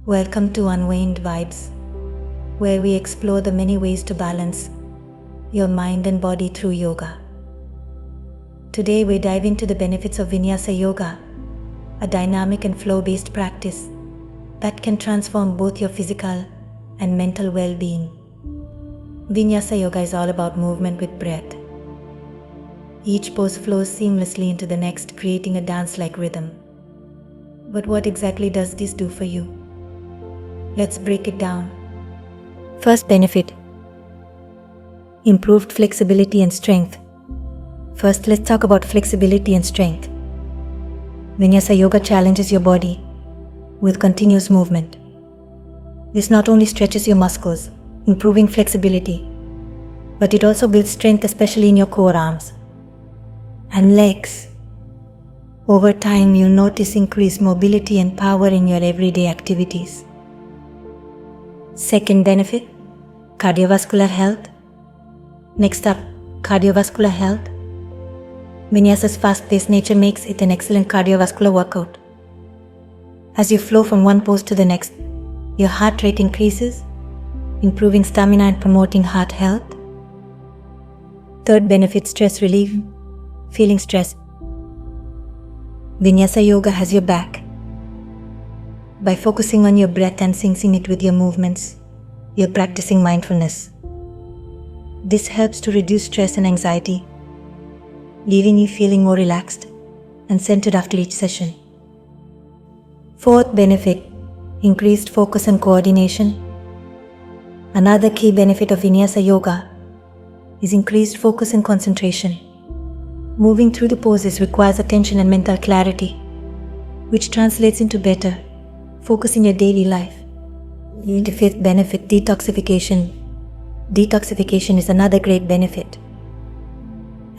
Welcome to Unwindvibes, where we explore the many ways to balance your mind and body through yoga. Today we dive into the benefits of Vinyasa Yoga, a dynamic and flow-based practice that can transform both your physical and mental well-being. Vinyasa Yoga is all about movement with breath. Each pose flows seamlessly into the next, creating a dance-like rhythm. But what exactly does this do for you? Let's break it down. First benefit: improved flexibility and strength. First, let's talk about flexibility and strength. Vinyasa Yoga challenges your body with continuous movement. This not only stretches your muscles, improving flexibility, but it also builds strength, especially in your core, arms, and legs. Over time, you'll notice increased mobility and power in your everyday activities. Second benefit: cardiovascular health. Next up, cardiovascular health. Vinyasa's fast-paced nature makes it an excellent cardiovascular workout. As you flow from one pose to the next, your heart rate increases, improving stamina and promoting heart health. Third benefit: stress relief. Feeling stressed? Vinyasa Yoga has your back. By focusing on your breath and syncing it with your movements, you're practicing mindfulness. This helps to reduce stress and anxiety, leaving you feeling more relaxed and centered after each session. Fourth benefit: increased focus and coordination. Another key benefit of Vinyasa Yoga is increased focus and concentration. Moving through the poses requires attention and mental clarity, which translates into better focus in your daily life. The fifth benefit: detoxification. Detoxification is another great benefit.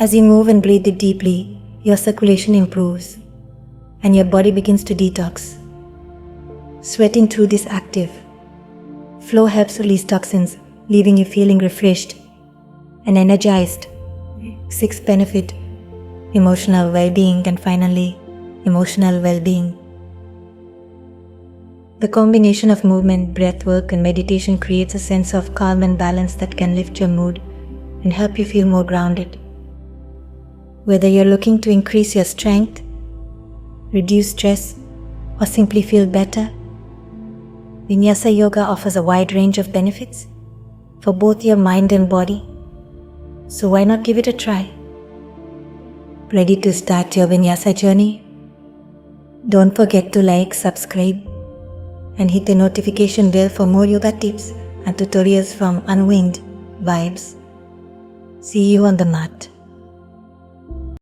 As you move and breathe deeply, your circulation improves and your body begins to detox. Sweating through this active flow helps release toxins, leaving you feeling refreshed and energized. Sixth benefit: emotional well-being. And finally, emotional well-being. The combination of movement, breath work, and meditation creates a sense of calm and balance that can lift your mood and help you feel more grounded. Whether you're looking to increase your strength, reduce stress, or simply feel better, Vinyasa Yoga offers a wide range of benefits for both your mind and body. So why not give it a try? Ready to start your Vinyasa journey? Don't forget to like, subscribe, and hit the notification bell for more yoga tips and tutorials from Unwindvibes. See you on the mat.